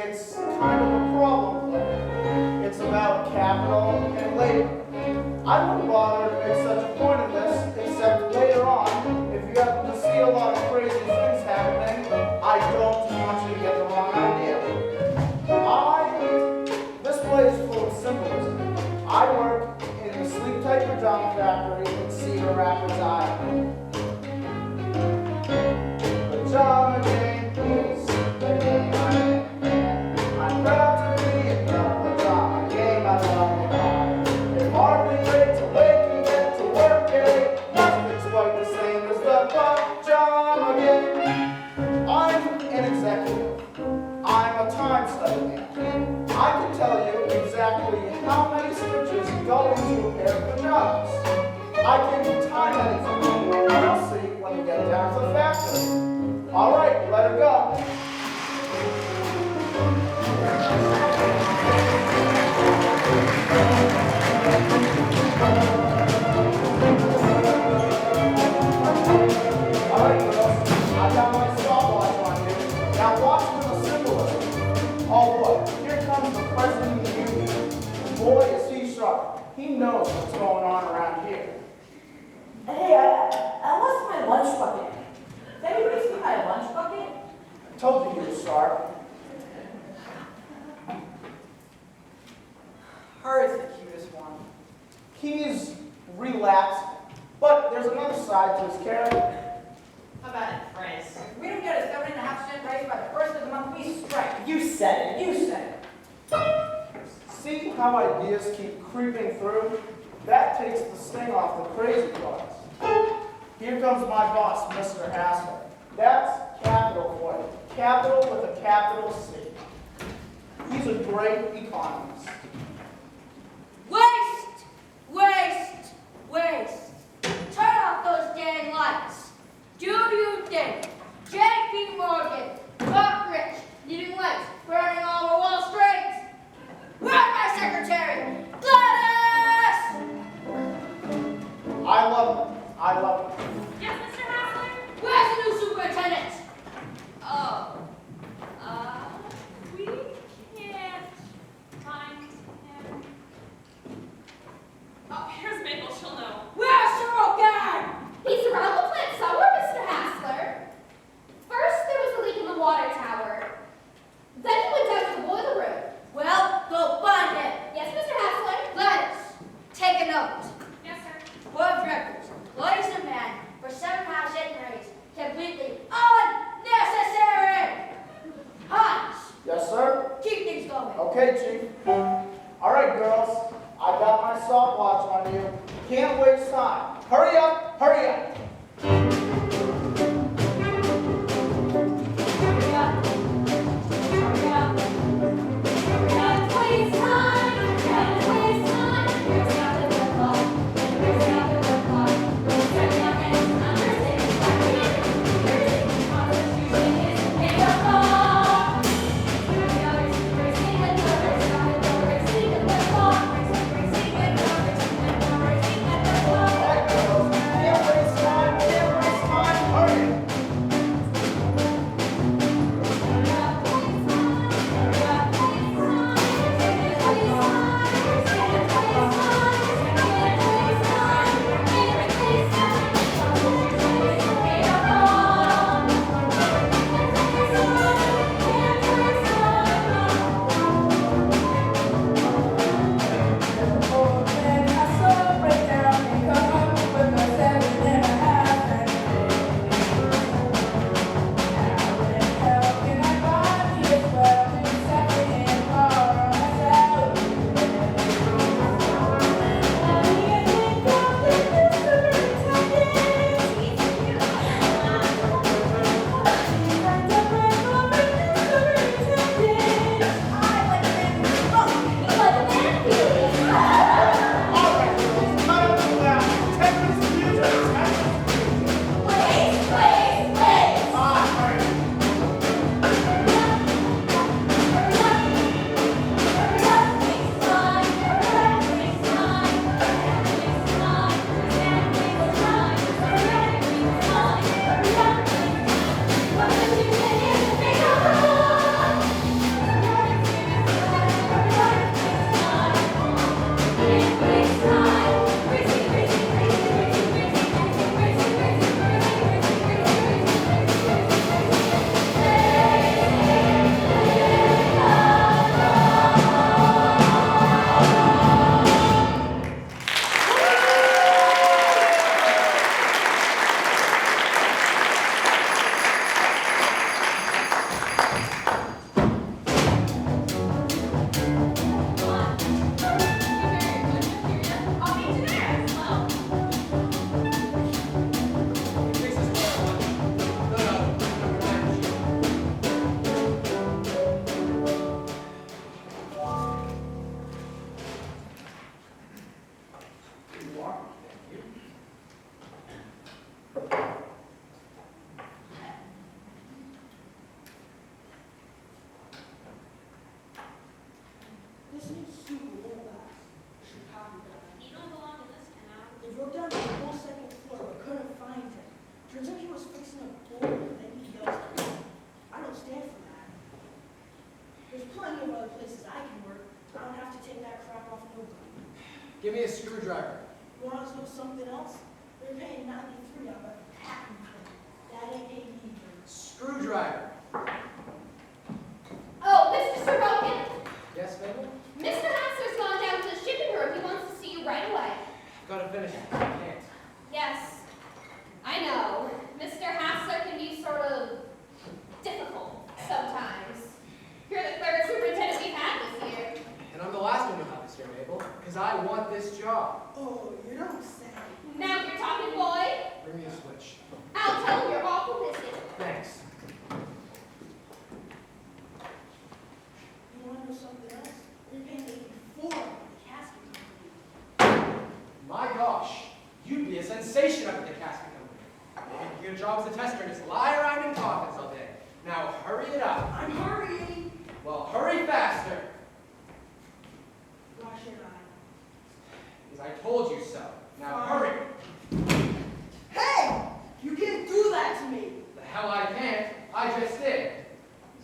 It's kind of a problem play. It's about capital and labor. I wouldn't bother to make such a point of this, except later on, if you happen to see a lot of crazy things happening, I don't want you to get the wrong idea. This play is full of symbolism. I work in the sleep-tight pajama factory in Cedar Rapids, Iowa. Pajama game is the game I'm in. I'm proud to be in the pajama game. I love it hard. It's hardly great to wake and get to work at 8. Nothing's quite the same as the pajama game. I'm an executive. I'm a time study man. I can tell you exactly how many stitches go into a pair of pajamas. I can time anything. You'll see when we get down to the factory. All right, let her go. All right, girls, I got my stopwatch on you. Now watch for the symbolism. Oh boy, here comes the President of the Union. Boy, is he sharp. He knows what's going on around here. Hey, I lost my lunch bucket. Does anybody see my lunch bucket? I told you he was sharp. Her is the cutest one. He's relaxed, but there's another side to his character. How about it, Frizz? If we don't get a 7.5% raise by the first of the month, we strike. You said it. You said it. See how ideas keep creeping through? That takes the sting off the crazy parts. Here comes my boss, Mr. Haskell. That's capital for you. Capital with a capital C. He's a great economist. Waste! Waste! Waste! Turn off those dang lights. Do you think J.P. Morgan got rich needing lights burning all over Wall Street? Where's my secretary? Gladys! I love him. I love him. Yes, Mr. Hassler? Where's the new superintendent? Oh. We can't find him. Oh, here's Mabel. She'll know. Where's Sorokin? He's around the plant somewhere, Mr. Hassler. First, there was a leak in the water tower. Then he went down to the boiler room. Well, go find him. Yes, Mr. Hassler? Gladys, take a note. Yes, sir. Board of Directors, place a man for 7 Give me a screwdriver. You want us to do something else? They're paying 93 on a packing fee. That ain't 80 either. Screwdriver. Oh, Mr. Sorokin, Yes, Mabel? Mr. Hassler's gone down to the shipping room. He wants to see you right away. I've got to finish it. I can't. Yes, I know. Mr. Hassler can be sort of difficult sometimes. You're the third superintendent we've had this year. And I'm the last one to have this year, Mabel, because I want this job. Oh, you don't say. Now you're talking, boy. Bring me a switch. I'll tell him you're awful busy. Thanks. You want to do something else? They're paying 84 on the casket company. My gosh, you'd be a sensation up at the casket company. Maybe your job as a tester and just lie around in coffins all day. Now hurry it up. I'm hurrying. Well, hurry faster. Why should I? Because I told you so. Now hurry. Hey! You can't do that to me. The hell I can't. I just did.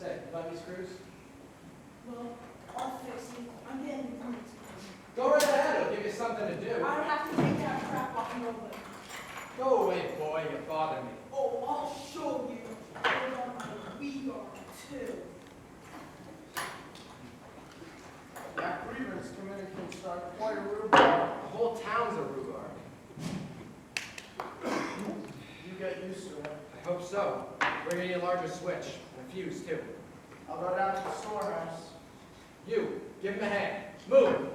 Say, you got any screws? Well, I'll fix it. I'm getting points. Go right ahead. It'll give you something to do. I don't have to take that crap off nobody. Go away, boy. You bother me. Oh, I'll show you. Hold on my VR2. That grievance committee can start quite a rhubarb. The whole town's a rhubarb. You get used to it. I hope so. We're gonna need a larger switch. And a fuse, too. I'll go down to the storehouse. You, give him a hand. Move.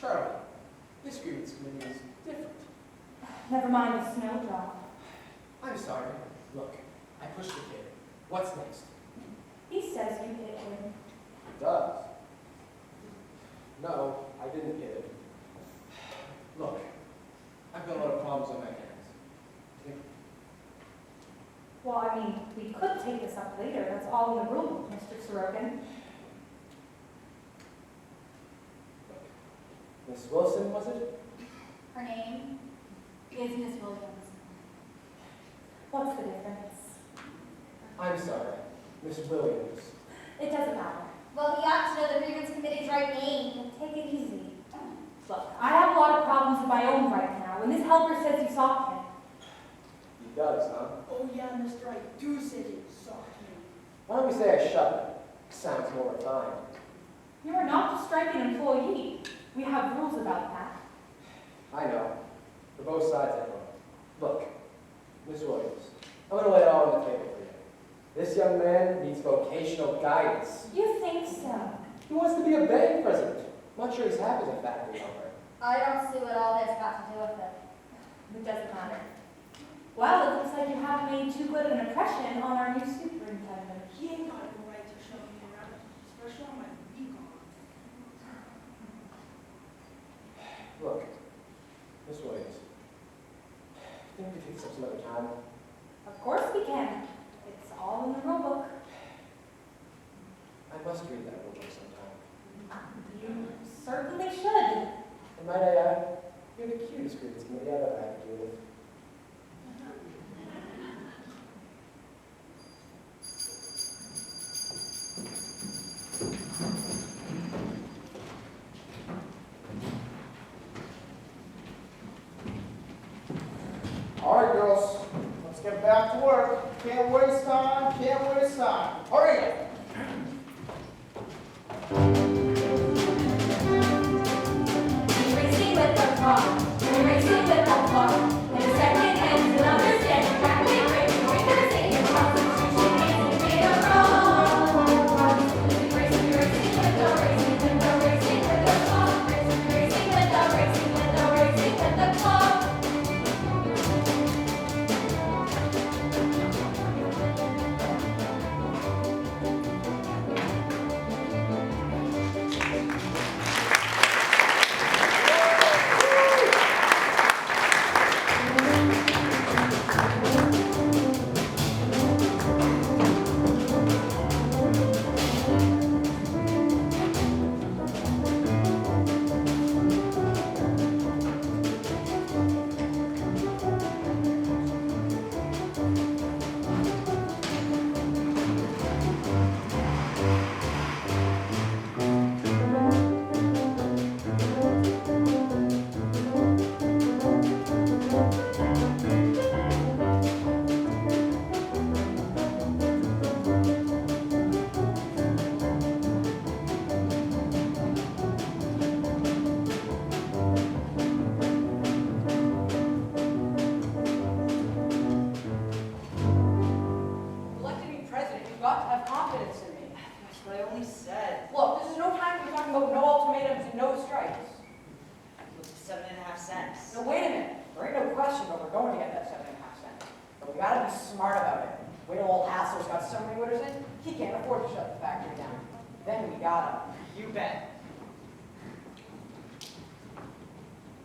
Charlie, this grievance committee is different. Never mind the snowdrop. I'm sorry. Look, I pushed the kid. What's next? He says you hit him. He does. No, I didn't hit him. Look, I've got a lot of problems on my hands. Well, I mean, we could take this up later. That's all in the rule, Mr. Sorokin. Look, Miss Wilson, was it? Her name is Miss Williams. What's the difference? I'm sorry, Miss Williams. It doesn't matter. Well, he ought to know the grievance committee's right name. Take it easy. Look, I have a lot of problems of my own right now. When this helper says you socked him, He does, huh? Oh yeah, Mr. I do say you socked me. Why don't we say I shut him? Sounds more refined. you are not to strike an employee. We have rules about that. I know. For both sides, I know. Look, Miss Williams, I'm going to lay it all on the table for you. This young man needs vocational guidance. You think so? He wants to be a bank president. I'm not sure he's happy as a factory helper. I don't see what all this got to do with it. It doesn't matter. Well, it looks like you haven't made too good an impression on our new superintendent. He ain't got no right to shove me around, especially on my weak arm. Look, Miss Williams, I think we could take this up some other time. Of course we can. It's all in the rule book. I must read that rule book sometime. You certainly should. And might I add, you're the cutest grievance committee I've ever had to deal with. All right, girls, let's get back to work. Can't waste time, can't waste time. Hurry up. Racing with the clock, racing with the clock. In a second and another second, rapid racing, racing across the street, and made a wrong. Racing with the racing with the racing with the clock. Racing with the racing with the racing with the clock. Elected me president, you've got to have confidence in me. That's what I only said. Look, this is no time to be talking about no ultimatums and no strikes. It was 7.5 cents. No, wait a minute. There ain't no question, but we're going to get that 7.5 cents. But we gotta be smart about it. Wait till old Hassler's got so many winners in, he can't afford to shut the factory down. Then we gotta. You bet.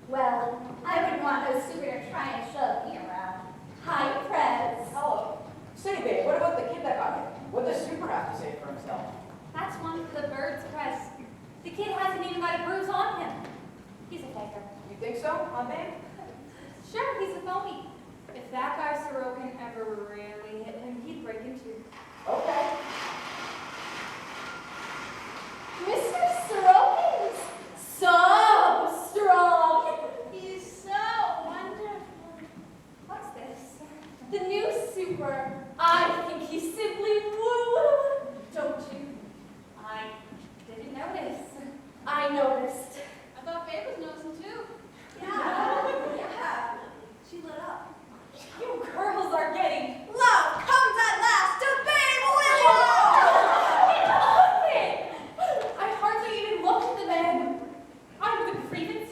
Well, I wouldn't want no super to try and shove me around. Hi, Prez. Hello. City babe, what about the kid that got hit? What does Super have to say for himself? That's one for the birds press. The kid hasn't even got a bruise on him. He's a faker. You think so, huh, babe? Sure, he's a phony. If that guy Sorokin ever really hit him, he'd break in two. Okay. Mr. Sorokin's so strong. He's so wonderful. What's this? The new super. I think he's simply woo. Don't you? I didn't notice. I noticed. I thought Babe was noticing too. Yeah. She lit up. You girls are getting Love comes at last to Babe Enough of it! I hardly even looked at the man. I'm the grievance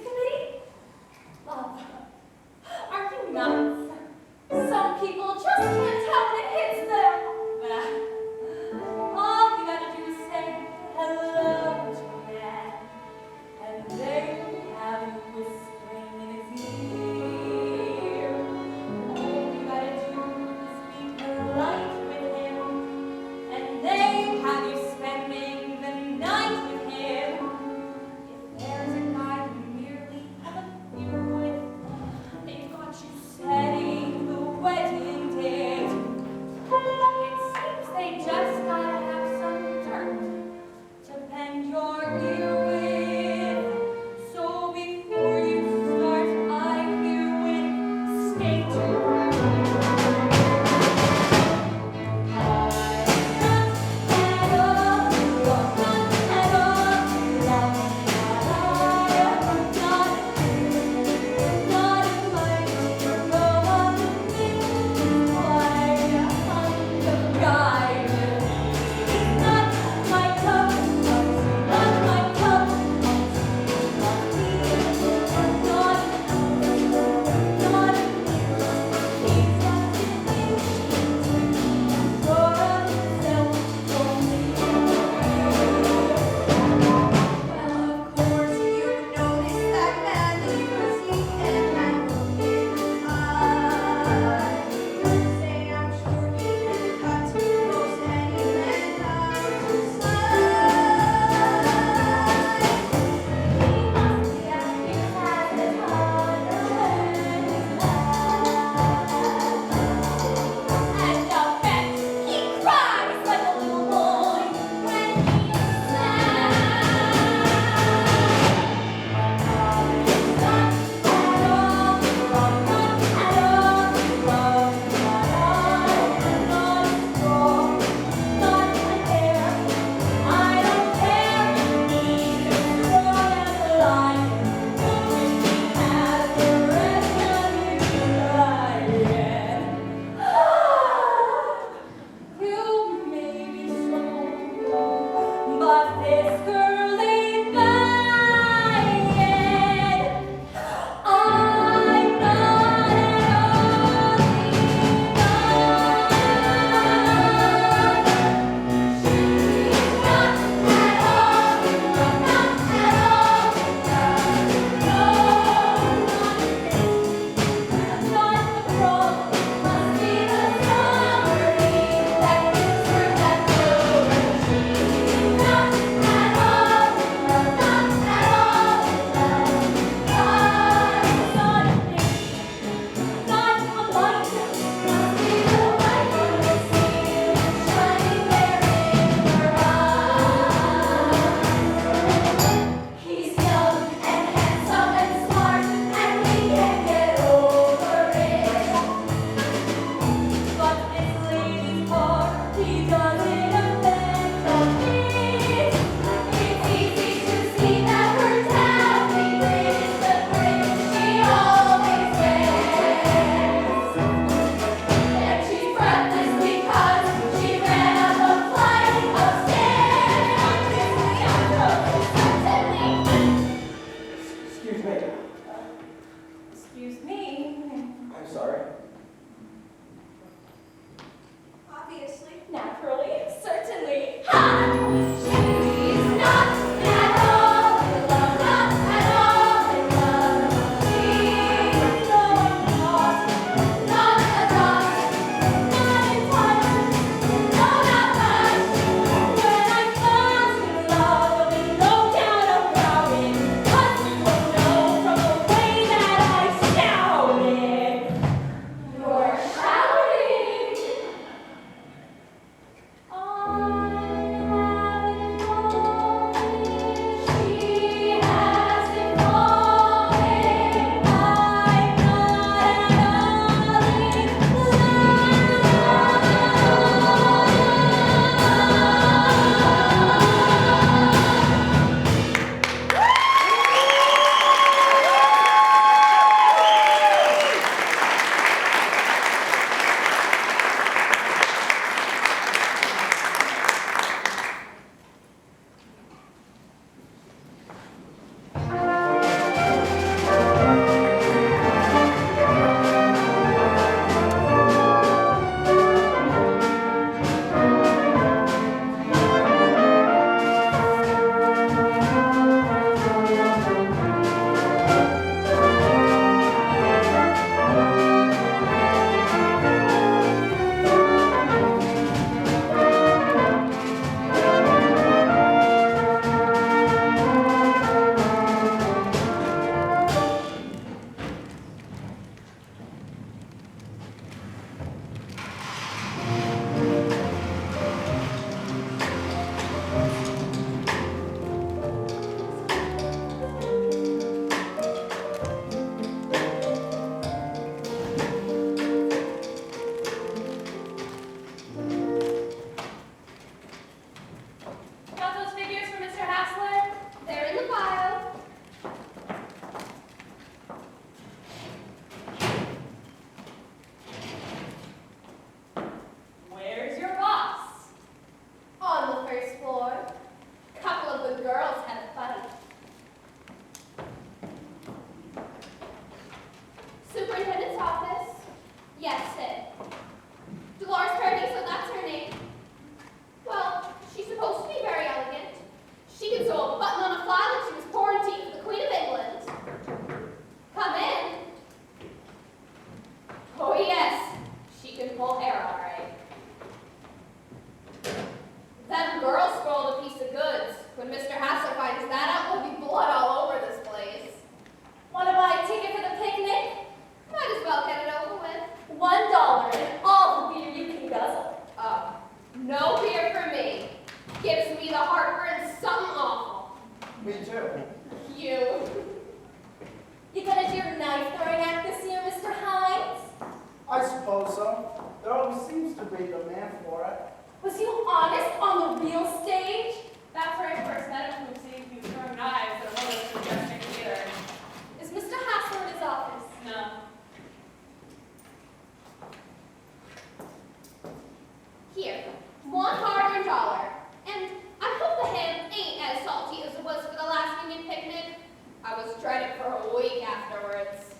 dread it for a week afterwards.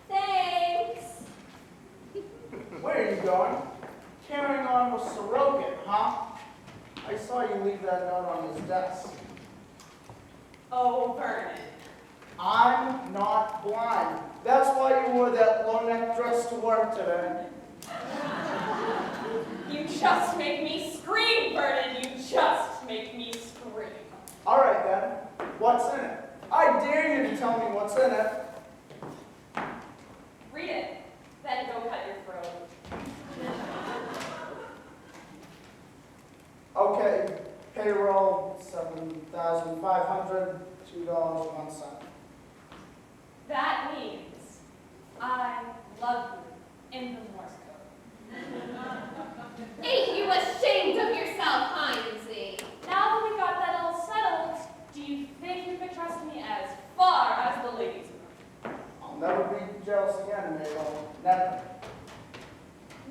Thanks. Where are you going? Carrying on with Sorokin, huh? I saw you leave that note on his desk. Oh, Vernon. I'm not blind. That's why you wore that low-neck dress to work today. You just make me scream, Vernon. You just make me scream. All right, then. What's in it? I dare you to tell me what's in it. Read it, then go cut your throat. Okay, payroll, $7,500, $2.01. That means I love you in the Morse code. Ain't you ashamed of yourself, Heinzie? Now that we got that all settled, do you think you could trust me as far as the ladies' room? I'll never be jealous again, Mabel. Never.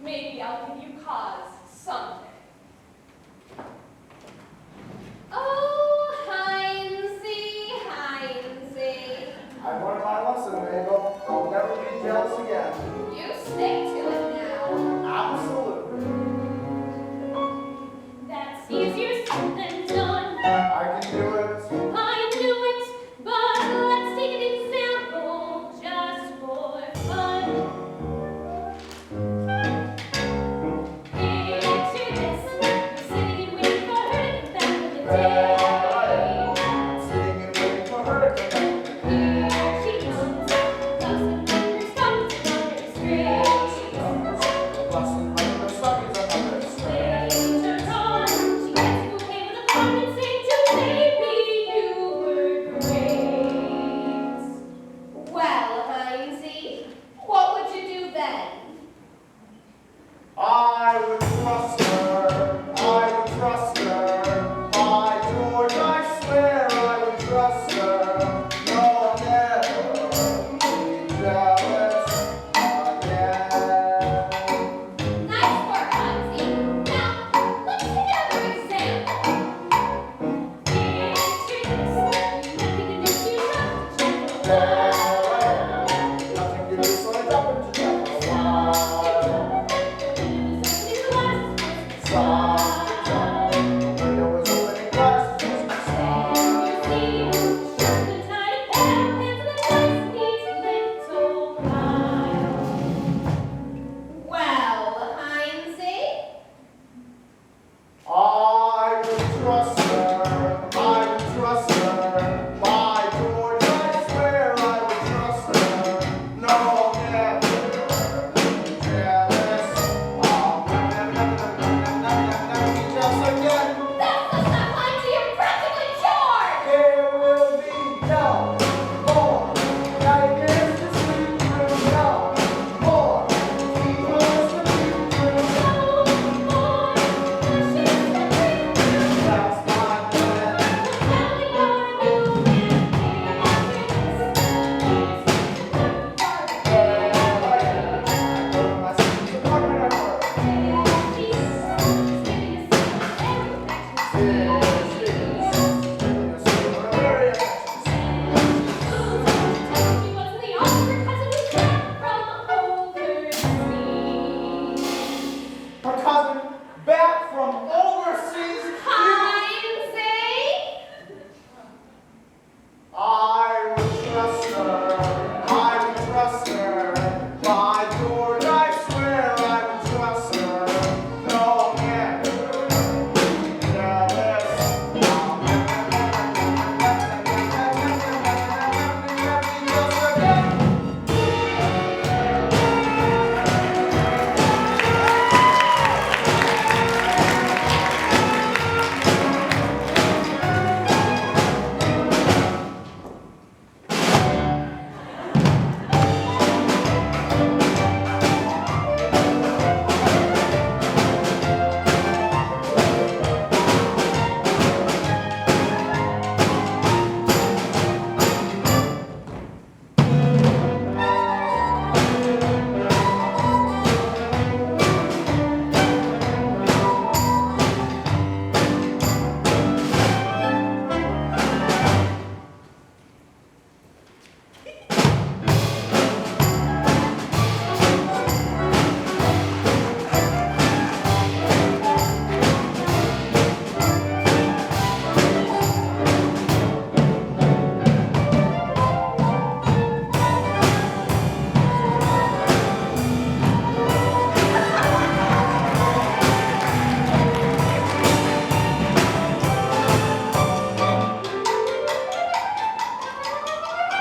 Maybe I'll give you cause someday. Oh, Heinzie, Heinzie. I've learned my lesson, Mabel. I'll never be jealous again. You stick to it now. Absolutely. That's easier said than done. I can do it. I knew it, but let's take an example just for fun. Picture this, you're sitting and waiting for her to come back in the day. I'm sitting and waiting for her to come back. Here she comes, busting her stockings on her straight. Busting under the stockings on her straight. Later on, she gets okay with a phone and say to baby, you were great. Well, Heinzie, what would you do then? I would trust her. I would trust her. By George, I swear I would trust her. No, I'll never be jealous again. Nice work, Heinzie. Now, let's take another example. Picture this, nothing to do, you drop the gentle Nothing to do, so I jump into the water. Window was opening glasses. Well, Heinzie, I would trust her. I would trust her. By George, I swear I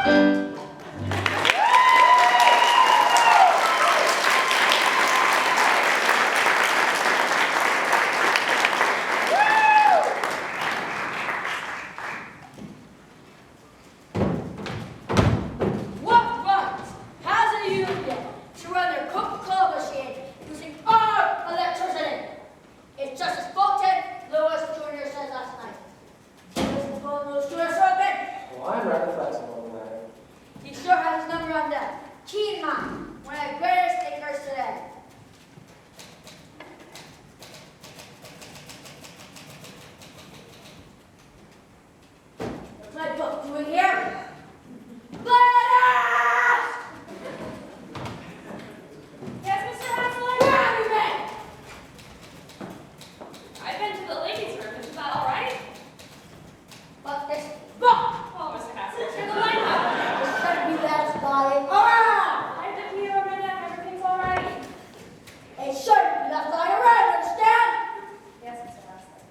What right has a union to run their Coca-Cola machine using our electricity? It's just as Fulton Lewis Jr. said last night. Listen, Fulton Lewis Jr. Serpent. Well, I'm rather flexible in that. He sure has his number on deck. Keen man, one of the greatest thinkers today. What's my book doing here? Gladys! Yes, Mr. Haslett? Where have you been? I've been to the ladies' room. Is that all right? But this book Oh, Mr. Haslett, you're the light. is trying to be that lying around. I have the key over my neck. Everything's all right. It shouldn't be left lying around, understand? Yes, Mr. Haslett.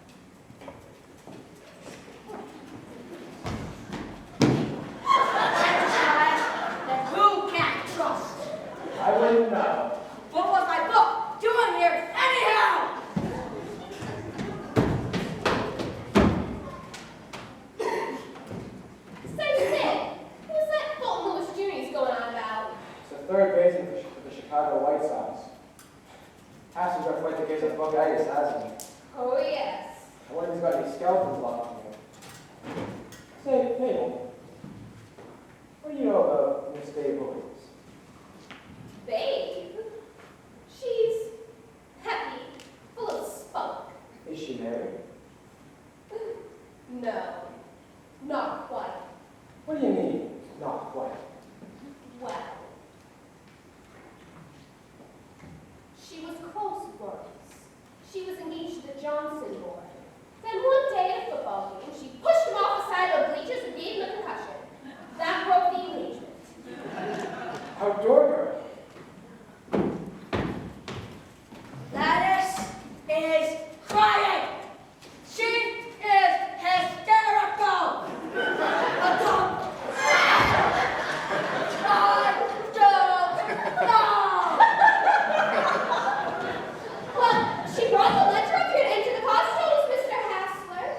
Then who can't trust? I wouldn't know. What was my book doing here anyhow? Say, Sid, who's that Fulton Lewis Jr.'s going on about? It's the third baseman for the Chicago White Sox. Haskell's got quite the case of bronchitis, hasn't he? Oh, yes. I wonder if he's got any skeletons locked in here. Say, Mabel, what do you know about Miss Dave Williams? Babe. She's happy, full of spunk. Is she married? No, not quite. What do you mean, not quite? Well, she was close once. She was engaged to the Johnson boy. Then one day at a football game, she pushed him off the side of the bleachers and gave him a concussion. That broke the engagement. Outdoor girl. Gladys is crying. She is hysterical. Adult. I don't know. Well, she brought the letter up here into the hospitals, Mr. Hassler.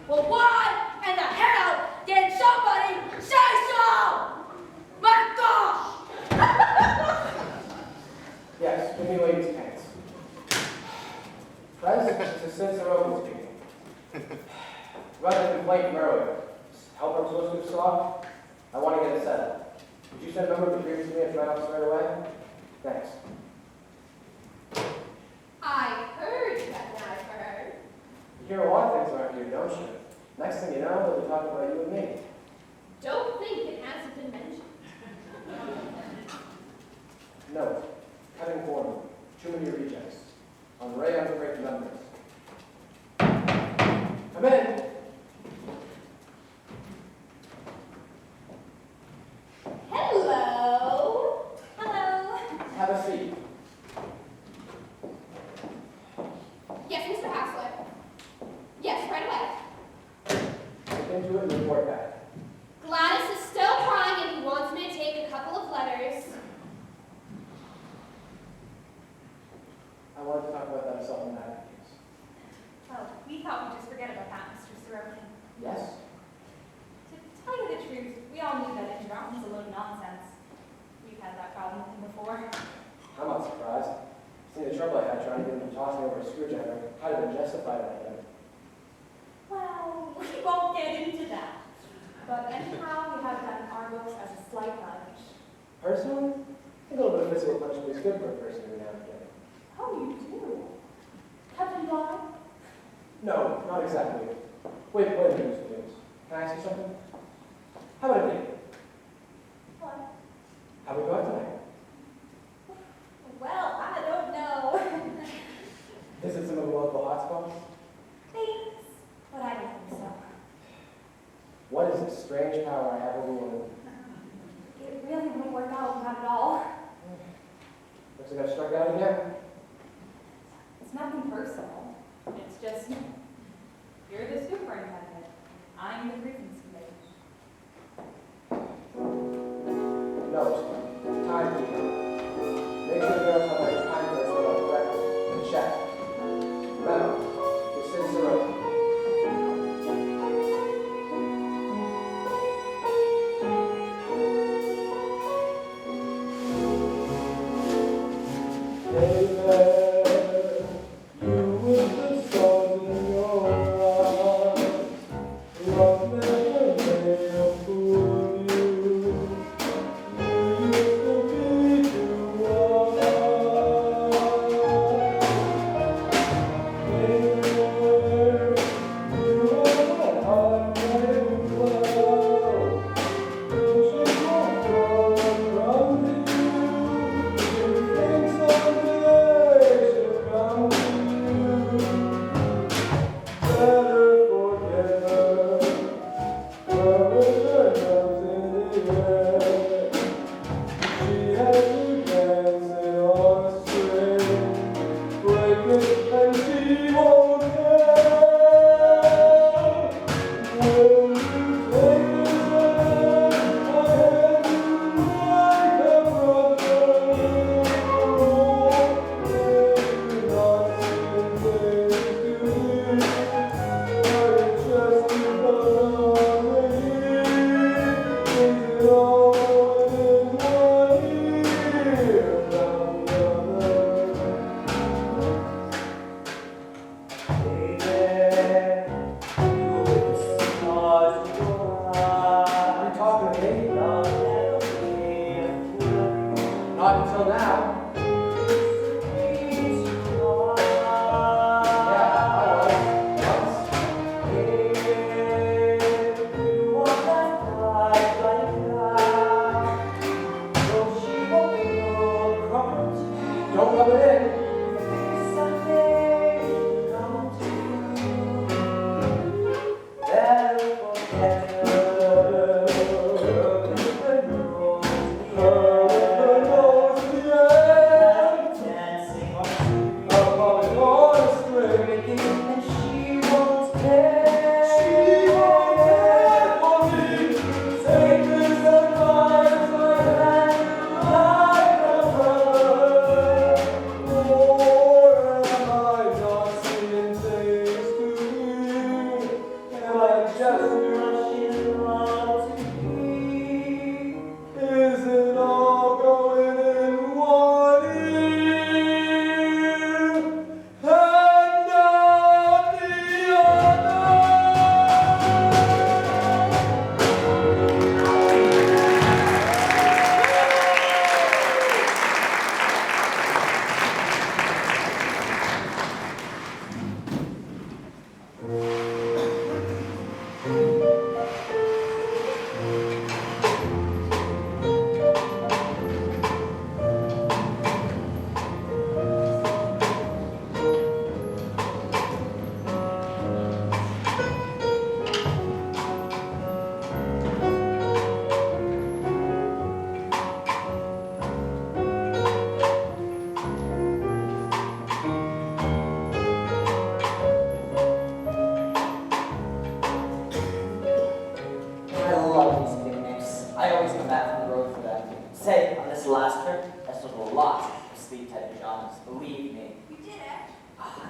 Well, why in the hell did somebody say so? My gosh! Yes, give me ladies' pants. Press to censor open speaking. Rather than complain from earlier, help our solicitor saw, I want to get it settled. Would you send a member of the jury to me at my office right away? Thanks. I heard you had an eye for her. You hear a lot of things around here, don't you? Next thing you know, they'll be talking about you and me. Don't think it hasn't been mentioned. Note, cutting form, too many rejects. On Ray on break numbers. Come in. Hello. Hello. Have a seat. Yes, Mr. Hassler. Yes, right away. Look into it and report back. Gladys is still crying and he wants me to take a couple of letters. I wanted to talk about that assault matter case. Oh, we thought we'd just forget about that, Mr. Sorokin. Yes? To tell you the truth, we all knew that interruption's a load of nonsense. We've had that problem with him before. I'm not surprised. Seeing the trouble I had trying to get him to toss me over a screwdriver, I'd have been justified like that. Well, we won't get into that. But anyhow, we have that in our books as a slight nudge. Personally, I think a little bit of physical punishment is good for a person every now and again. Oh, you do? Have you gone? No, not exactly. Wait a minute, Mr. James. Can I ask you something? How about a date? What? How we going tonight? Well, I don't know. Visit some of the local hotspots? Thanks, but I don't think so. What is this strange power I have over women? It really wouldn't work out, not at all. Looks like I've struck out again. It's nothing personal. It's just, you're the superintendent.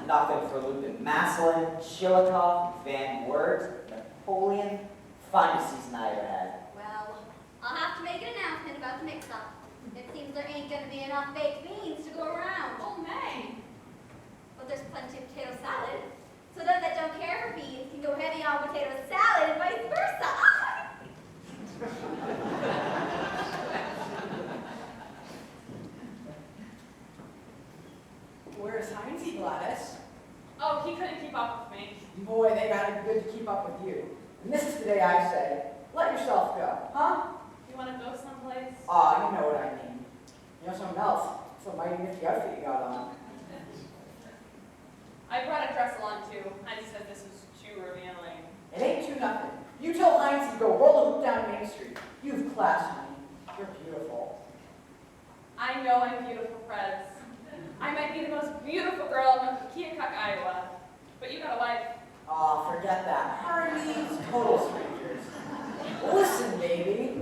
Nothing for Lupin. Maslin, Chillikov, Van Wert, Napoleon. Finest season I ever had. Well, I'll have to make an announcement about the mix-up. It seems there ain't gonna be enough baked beans to go around. Oh, May. But there's plenty of potato salad. So those that don't care for beans can go heavy on potato salad and vice versa. Where's Heinzie, Gladys? Oh, he couldn't keep up with me. Boy, they gotta be good to keep up with you. And this is the day I say, let yourself go, huh? You want to go someplace? Ah, you know what I mean. You know something else? Some mighty nifty outfit you got on. I brought a dress along too. I just said this was too revealing. It ain't too nothing. You tell Heinzie to go roll a hoop down Main Street. You've class, honey. You're beautiful. I know I'm beautiful, Prez. I might be the most beautiful girl in Keokuk, Iowa. But you got a wife. Aw, forget that. Her and me's total strangers. Listen, baby.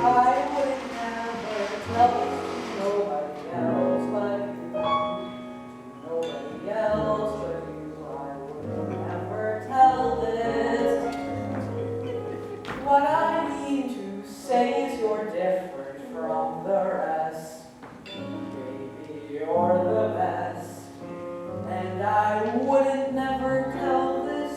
I would never tell this to nobody else but you. To nobody else but you. I would never tell this. What I mean to say is you're different from the rest. Baby, you're the best. And I wouldn't never tell this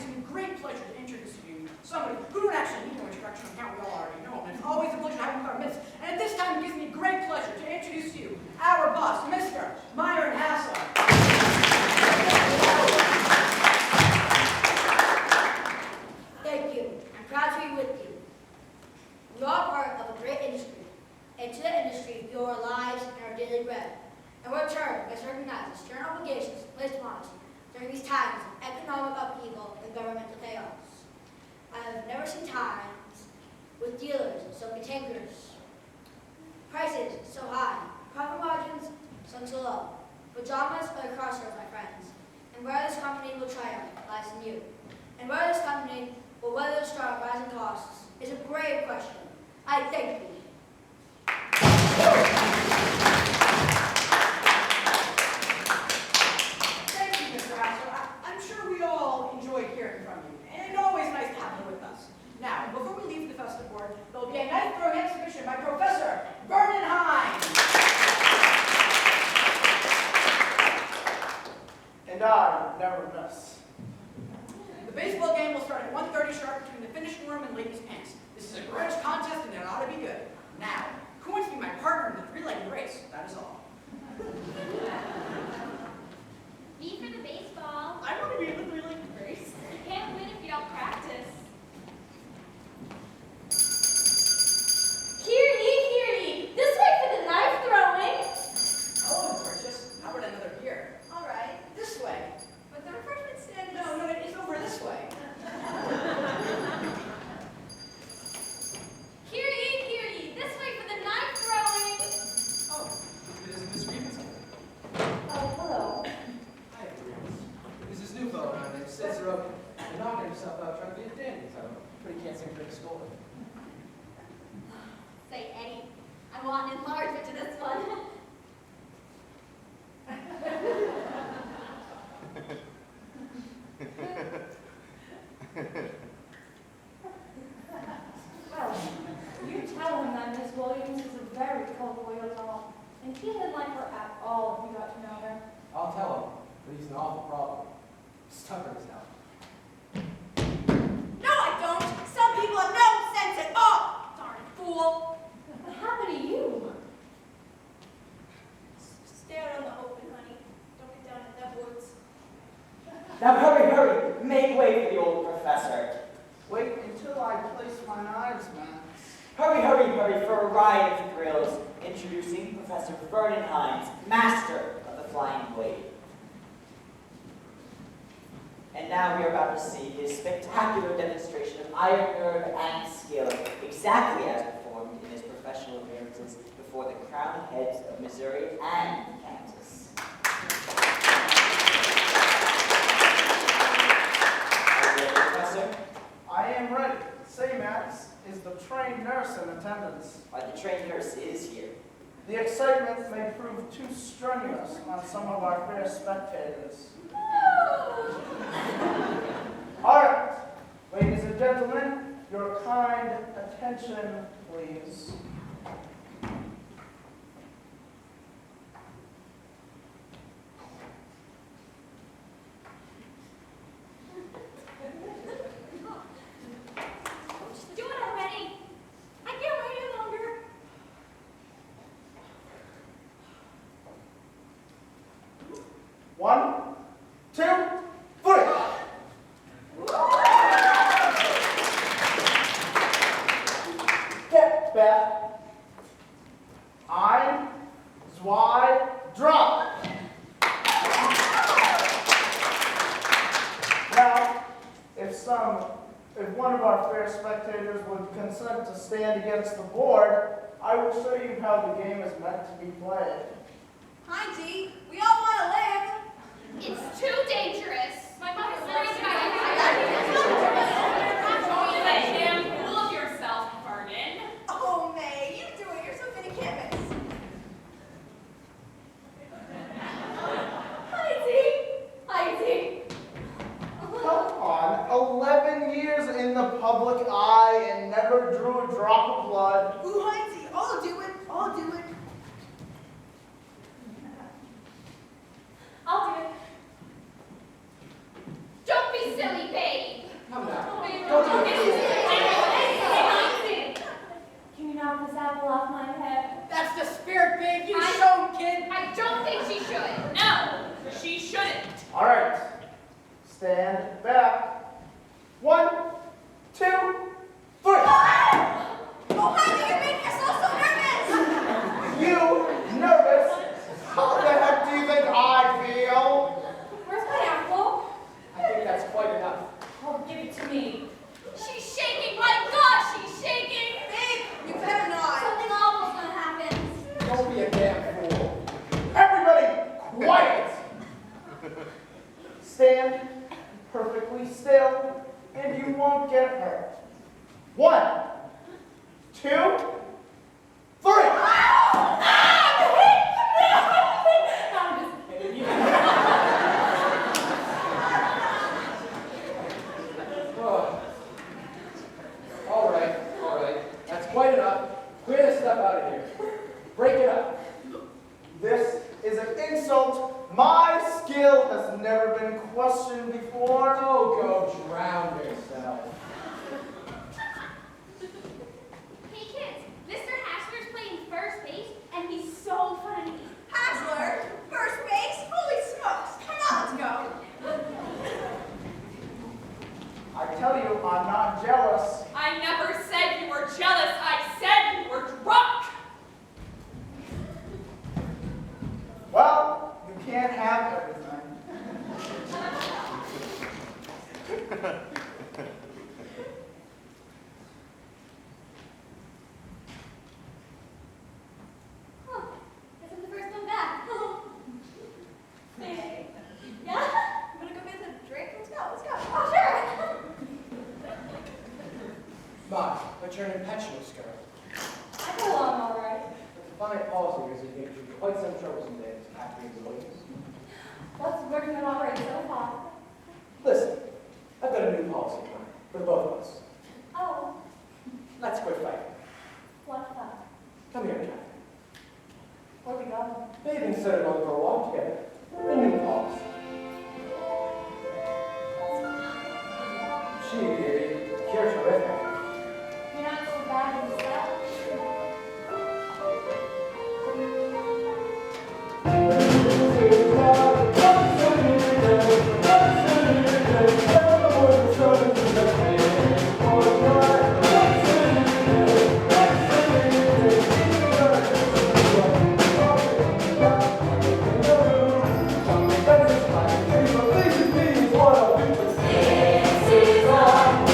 gives me great pleasure to introduce to you somebody who don't actually need no introduction on account we all already know him. And it's always a pleasure to have him in our midst. And at this time, it gives me great pleasure to introduce to you our boss, Mr. Myron Hassler. Thank you. I'm proud to be with you. We are part of a great industry. And to that industry, we owe our lives and our daily bread. And we're return must recognize the stern obligations placed upon us during these times of economic upheaval and governmental chaos. I have never seen times with dealers so cantankerous, prices so high, profit margins sunk so low. Pajamas are the crossroads, my friends. And where this company will triumph lies in you. And whether this company will weather the storm of rising costs is a grave question. I thank you. Thank you, Mr. Hassler. I'm sure we all enjoyed hearing from you. And it's always nice to have you with us. Now, before we leave the festive board, there will be a knife throwing exhibition by Professor Vernon Hines. And I never miss. The baseball game will start at 1:30 sharp between the finishing room and ladies' pants. This is a grudge contest and it ought to be good. Now, who wants to be my partner in the three-legged race? That is all. Me for the baseball. I want to be in the three-legged race. You can't win if you don't practice. Hear ye, this way for the knife throwing. Hello, gorgeous. How about another beer? All right. This way. But the refreshment stand is... No, it's over this way. Hear ye, this way for the knife throwing. Oh, it isn't Miss Remus. Oh, hello. Hi, Remus. There's this new fellow around named Cicero. He's knocking himself out trying to be a dandy, but he can't seem to make a score. Say, Eddie, I want an enlargement to this one. Well, you tell him that Miss Williams is a very loyal doll, and he didn't like her at all if you got to know her. I'll tell him, but he's an awful problem. Stubborn as hell. No, I don't. Some people have no sense at all. Darn fool. What happened to you? Stay out on the open, honey. Don't get down in them woods. Now hurry, make way for the old professor. Wait until I place my knives, man. Hurry for a ride of thrills. Introducing Professor Vernon Hines, master of the flying blade. And now we are about to see his spectacular demonstration of iron nerve and skill, exactly as performed in his professional appearances before the crowned heads of Missouri and Kansas. Are you ready, Professor? I am ready. Say, Max, is the trained nurse in attendance? The trained nurse is here. The excitement may prove too strenuous on some of our fair spectators. All right, ladies and gentlemen, your kind attention, please. Just do it already. I can't wait any longer. One, two, three. Get back. Ein, zwei, drop. Now, if one of our fair spectators would consent to stand against the board, I will show you how the game is meant to be played. Hi, Dee. We all want to live. It's too dangerous. My mother's Say, damn fool of yourself, Vernon. Oh, May, you do it. You're so finicky. Hi, Dee. Come on, 11 years in the public eye and never drew a drop of blood. Ooh, Heinzie, I'll do it. I'll do it. I'll do it. Don't be silly, babe. back. 1, 2, 3. Oh, honey, you're making us all so nervous. You nervous? How the heck do you think I feel? Where's my apple? I think that's quite enough. Oh, give it to me. She's shaking. My gosh, she's shaking. Babe, you better not. Something awful's gonna happen. Don't be a damn fool. Everybody, quiet! Stand perfectly still, and you won't get hurt. 1, 2, 3. Oh. All right, all right. That's quite enough. Clear this stuff out of here. Break it up. This is an insult. My skill has never been questioned before. Oh, go drown yourself. Hey kids, Mr. Hashler's playing first base, and he's so funny. Hashler, first base? Holy smokes. Come on, let's go. I tell you, I'm not jealous. I never said you were jealous. I said you were drunk. Well, you can't have everything. Huh, guess I'm the first one back. Hey. Yeah? You wanna go get a drink? Let's go, let's go. Oh, sure. Ma, but you're an impetuous girl. I go along all right. But the fine policy is it gives you quite some troublesome days, acting as lawyers. What's working out all right so far? Listen, I've got a new policy plan for the both of us. Oh, Let's quit fighting. what's that? Come here, Jack. Where we going? Maybe instead of going for a walk together, a new policy. Gee, baby, you're terrific. You're not so bad yourself. This is our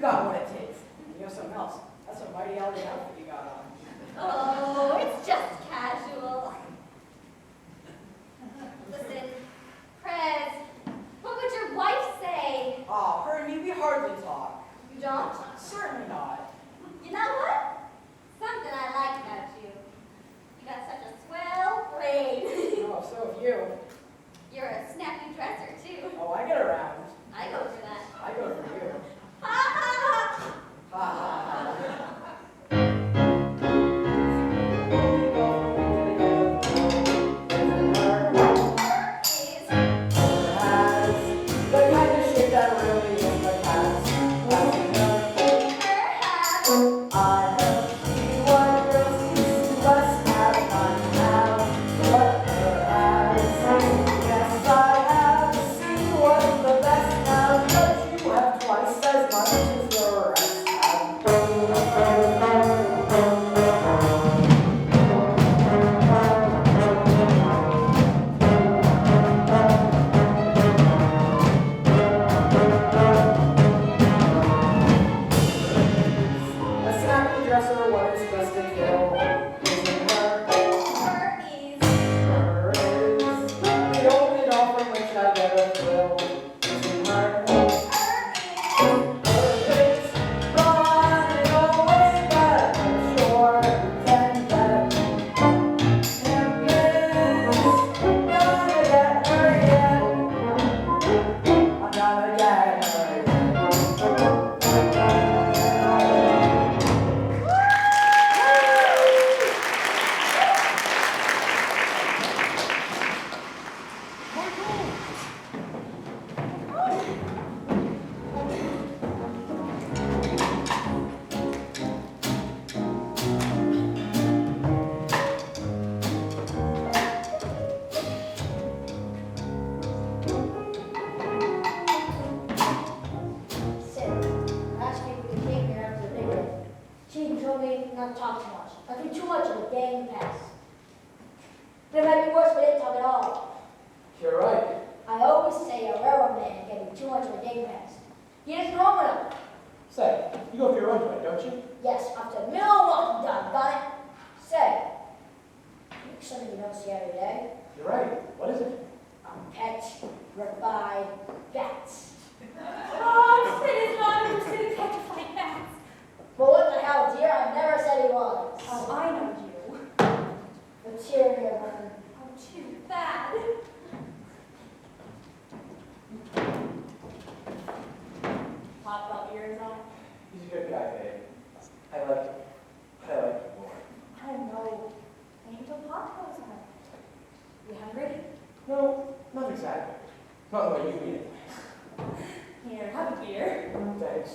got what it takes. You know something else? That's a mighty elegant outfit you got on. Oh, it's just casual. Listen, Prez, what would your wife say? Oh, her and me, we hardly talk. You don't? Certainly not. You know what? Something I like about you. You got such a swell brain. Oh, so have you. You're a snappy dresser, too. Oh, I get around. I go for that. I go for you. Ha ha ha! Ha ha ha. Not to talk too much. Nothing too much of a gang pass. But it might be worse if we didn't talk at all. You're right. I always say a railroad man can be too much of a gang pass. He isn't wrong enough. Say, you go for your own way, don't you? Yes, after the middle of walking done, got it? Say, something you don't see every day. You're right. What is it? A pet revive bats. Oh, Sid is not interested in petrified bats. But what the hell, dear? I never said he was. Oh, I know you. The tyranny of women. Oh, too bad. Pop up ears on. He's a good guy, babe. I like him. But I like you more. I know. Angel pop goes on. You hungry? No, not exactly. Not the way you mean it. Here, have a beer. Thanks.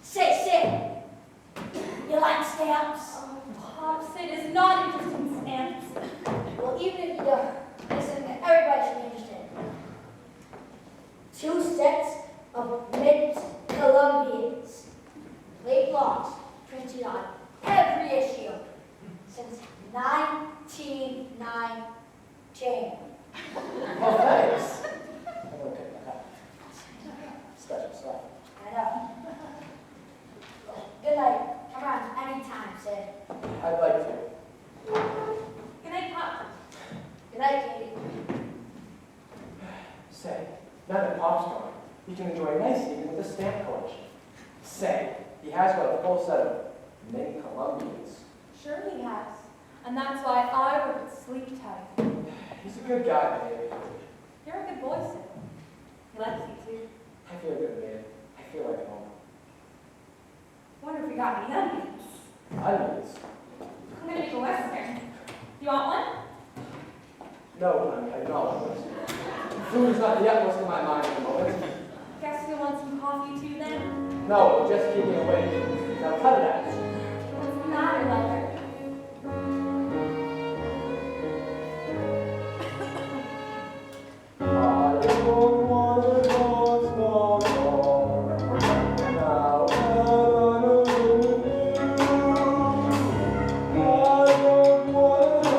Say, you like stamps? Oh, Pop, Sid is not interested in stamps. Well, even if you don't, listen, everybody should be interested. 2 sets of mint Columbians, late logs, printed on every issue since 1919. Oh, thanks. I'm gonna pick that up. Special stuff. I know. Good night. Come on, anytime, Sid. I'd like to. Good night, Pop. Good night, Katie. Say, now that Pop's gone, he can enjoy a nice evening with a stamp collection. Say, he has got a full set of mint Columbians. Sure he has. And that's why I work at Sleep Tight. He's a good guy, babe. You're a good boy, Sid. He likes you too. I feel good, babe. I feel like home. Wonder if we got any onions. Onions? I'm gonna make a western. You want one? No, honey, I don't. Food is not the utmost in my mind at the moment. Guess you'll want some coffee too then? No, just keep me awake. Now cut it out. What's the matter, lover? I don't want to go no more. Now I don't want to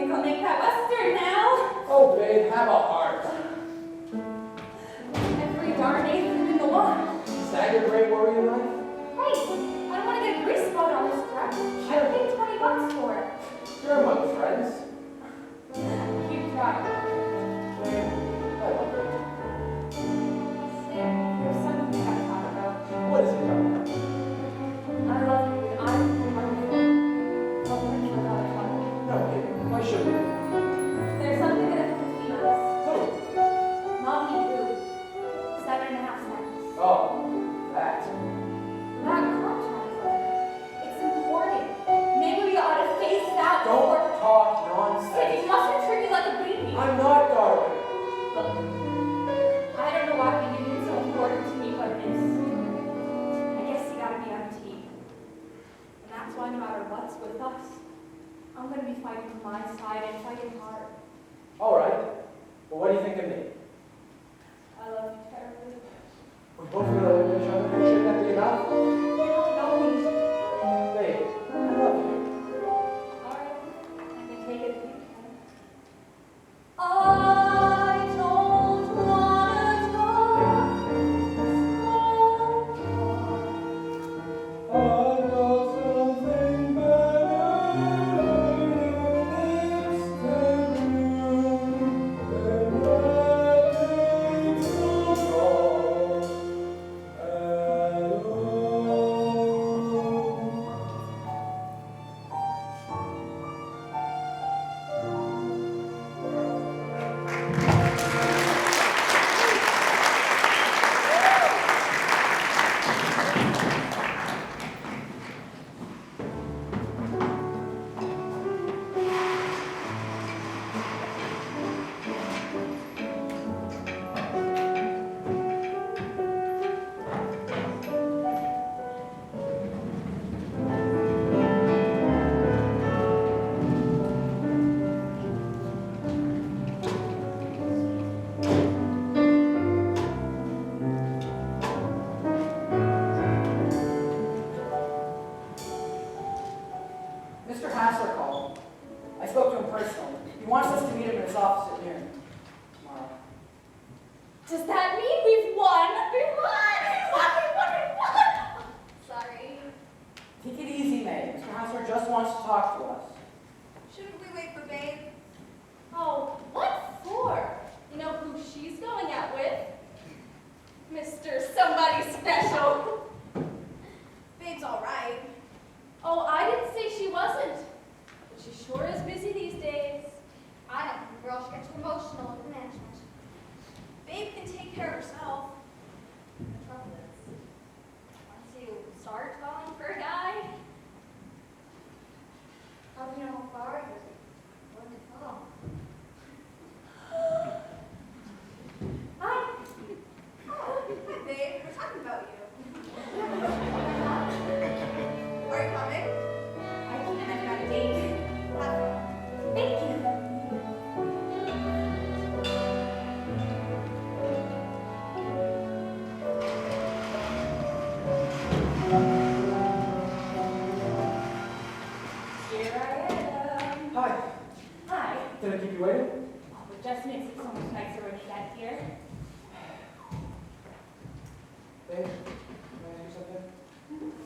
think I'll make that Western now. Oh, babe, have a heart. Every darn eighth in the one. Is that your great worry in life? Hey, I don't want to get a grease spot on this dress. I paid $20 for it. You're among friends. Keep trying. Babe, I love you. Sam, there's something we gotta talk about. What is it, darling? I love you, and I'm wonderful. I'll put you without a trouble. No, babe, why should we? There's something gonna come between us. Who? Mommy, who? 7.5 cents. Oh, that. That contract letter. It's important. Maybe we ought to face that before. Don't talk Sam, nonsense. you mustn't treat me like a baby. I'm not, darling. Look, I don't know why the union's so important to me, but it is. I guess you gotta be MT. And that's why no matter what's with us, I'm gonna be fighting for my side and fighting hard. All right. Well, what do you think of me? I love you terribly. We both really love each other. Shouldn't that be enough? You don't know me. Babe, I love you. Alright, I can take it if you can. I don't wanna talk so I got something better next to you, and that takes so long at all. Mr. Hassler called. I spoke to him personally. He wants us to meet him in his office at noon tomorrow. Does that mean we've won? We've won! We won! Sorry. Take it easy, May. Mr. Hassler just wants to talk to us. Shouldn't we wait for Babe? Oh, what for? You know who she's going out with? Mr. Somebody Special. Babe's all right. Oh, I didn't say she wasn't. But she sure is busy these days. I don't think the girl should get too emotional with management. Babe can take care of herself. The trouble is, once you start falling for a guy, how do you know how far you're going to fall? Hi. Oh, babe, we're talking about you. Are you coming? I can't. I've got a date. Have fun. Thank you. Here I am. Hi. Hi. Did I keep you waiting? Oh, it just makes it so much nicer when you get here. Babe, can I ask you something?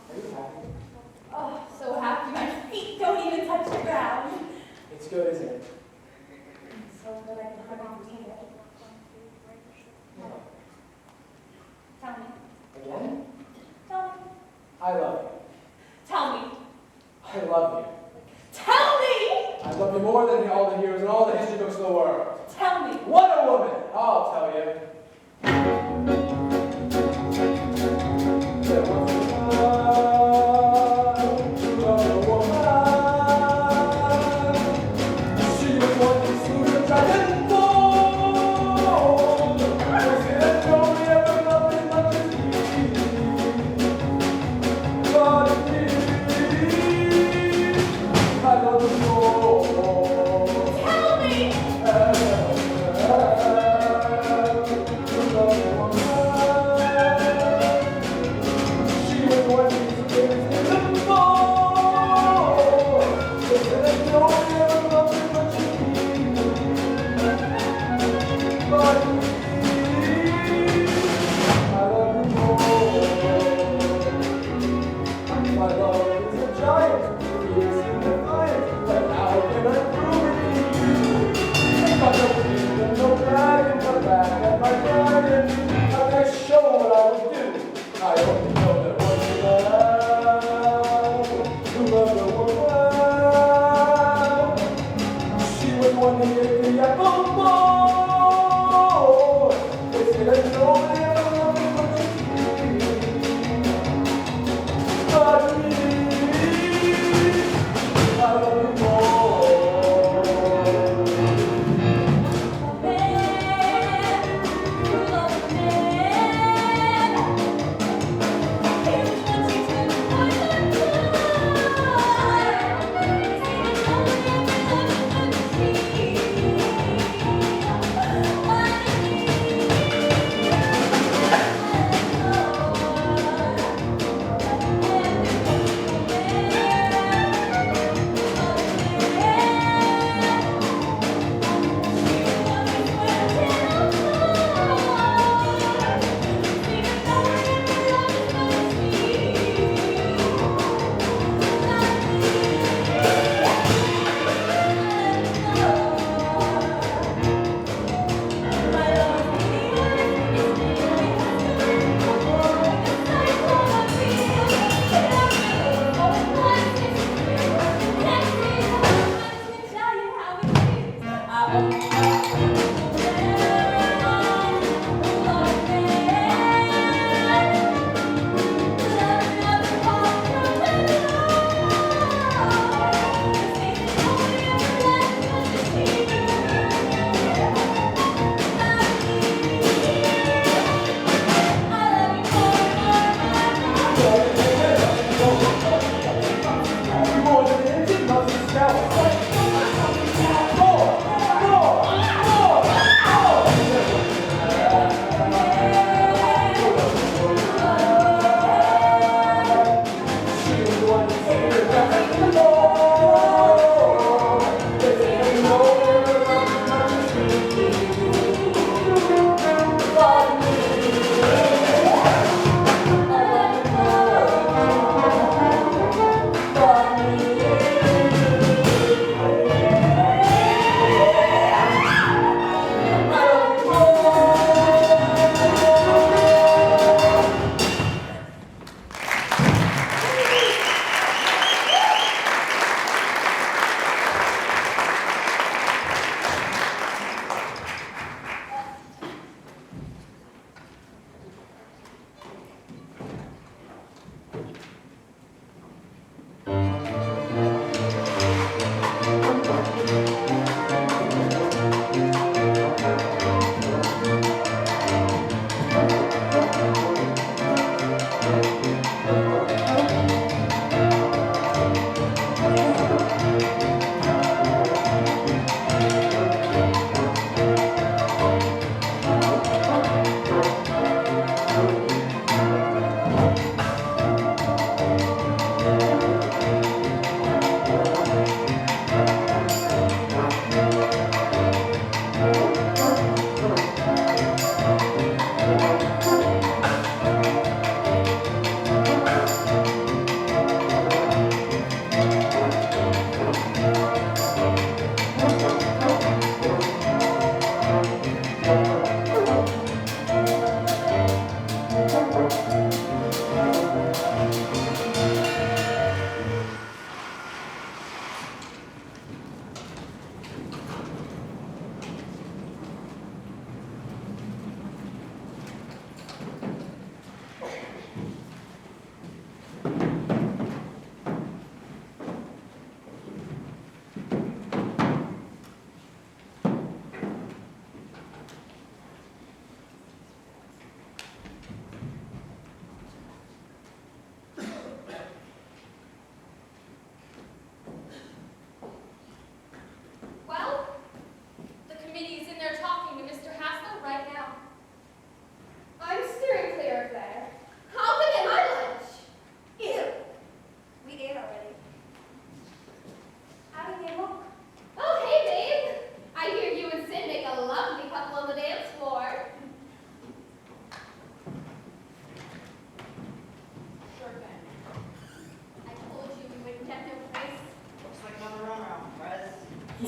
Are you happy? Oh, so happy my feet don't even touch the ground. It's good, isn't it? So good I can hardly believe it. Tell me. Again? Tell me. I love you. Tell me. I love you. Tell me! I love you more than all the heroes in all the history books of the world. Tell me. What a woman! I'll tell you. There was a time to love a woman. She was one who soon dragon bone. Was it only ever loved as much as he? But indeed, I love you more. Tell me!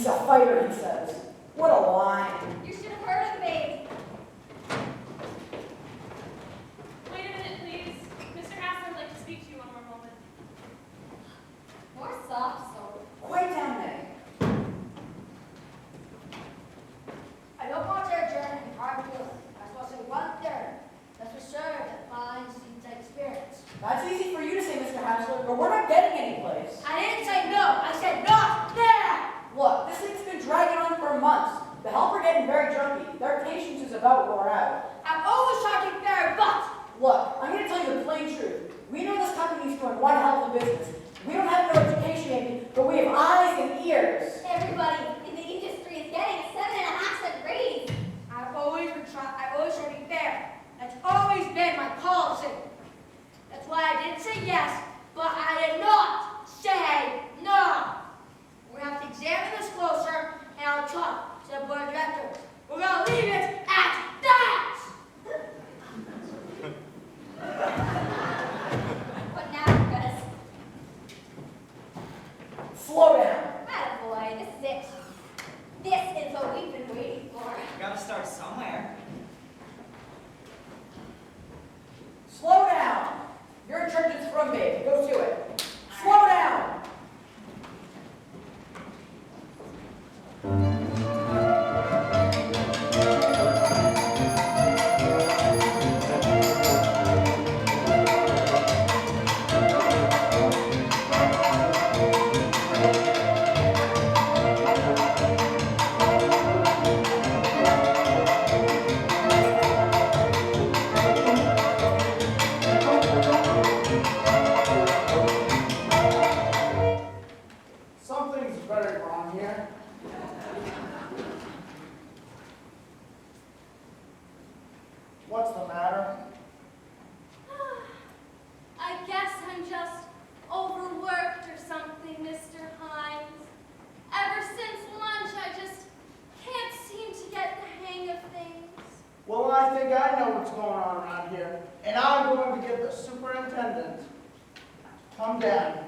He's a fighter, he says. What a line. You should have heard him, babe. Wait a minute, please. Mr. Hassler would like to speak to you one more moment. More soft soul. Quiet down, Meg. about wore out. I'm always talking fair, but Look, I'm going to tell you the plain truth. We know this company's doing one hell of a business. We don't have no education maybe, but we have eyes and ears. Everybody in the industry is getting a 7.5-cent raise. I've always tried to be fair. That's always been my policy. That's why I didn't say yes, but I did not say no. We're going to have to examine this closer, and I'll talk to the board of directors. We're going to leave it at that. What now, Gus? Slow down. Attaboy, this is it. This is what we've been waiting for. You gotta start somewhere. Slow down. Your instructions from me. Go to it. Slow down. Something's very wrong here. What's the matter? I guess I'm just overworked or something, Mr. Hines. Ever since lunch, I just can't seem to get the hang of things. Well, I think I know what's going on around here, and I'm going to get the superintendent. Come down.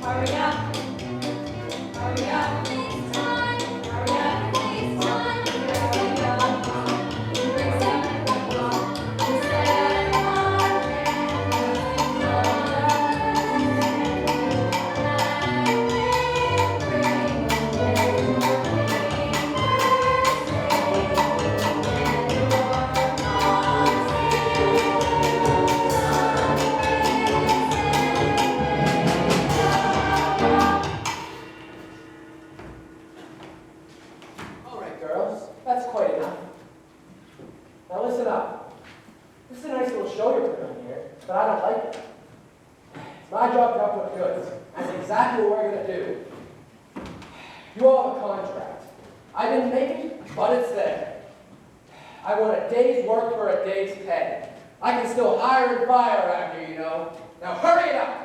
Hurry up. Hurry up. It's time. Hurry up. It's time. Hurry up. Bring some All right, girls, that's quite enough. Now listen up. This is a nice little show you're putting on here, but I don't like it. It's my job to help with goods. That's exactly what we're going to do. You all have a contract. I didn't make it, but it's there. I want a day's work for a day's pay. I can still hire and fire around here, you know. Now hurry it up!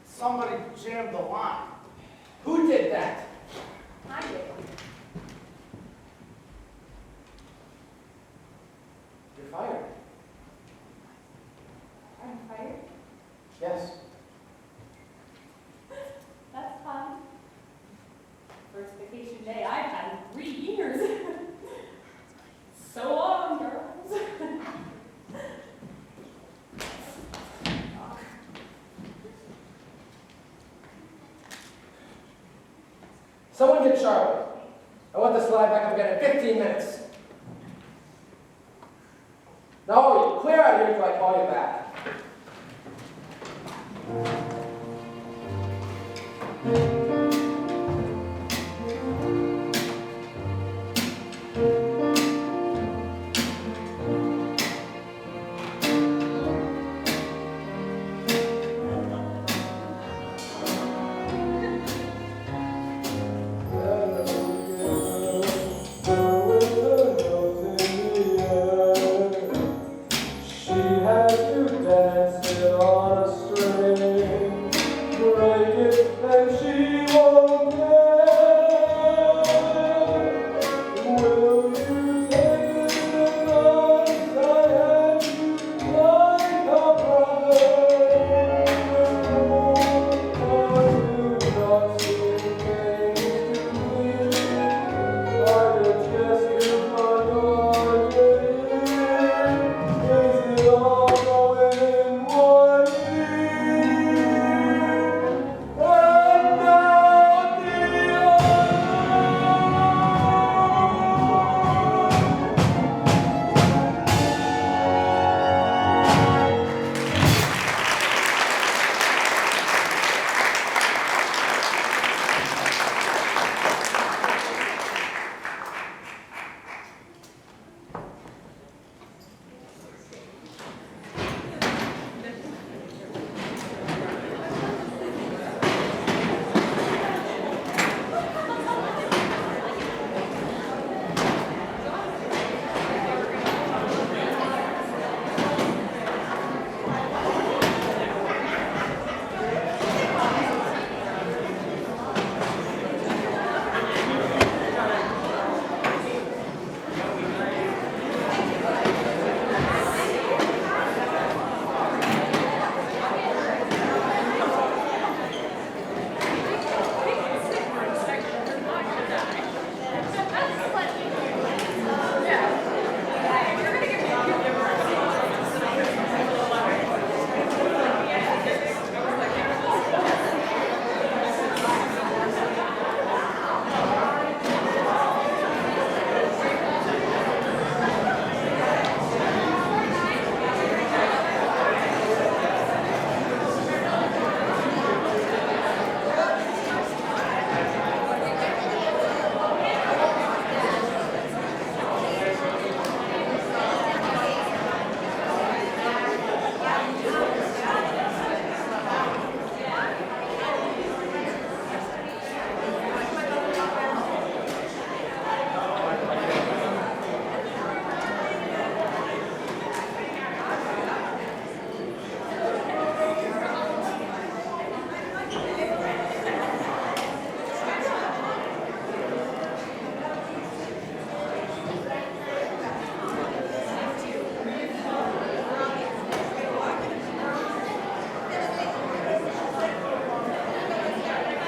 Somebody jammed the line. Who did that? I did. You're fired. I'm fired. Yes. That's fine. First vacation day I've had in 3 years. So long, girls. Someone get Charlie. I want this line back up again in 15 minutes. No, you clear out of here until I call you back.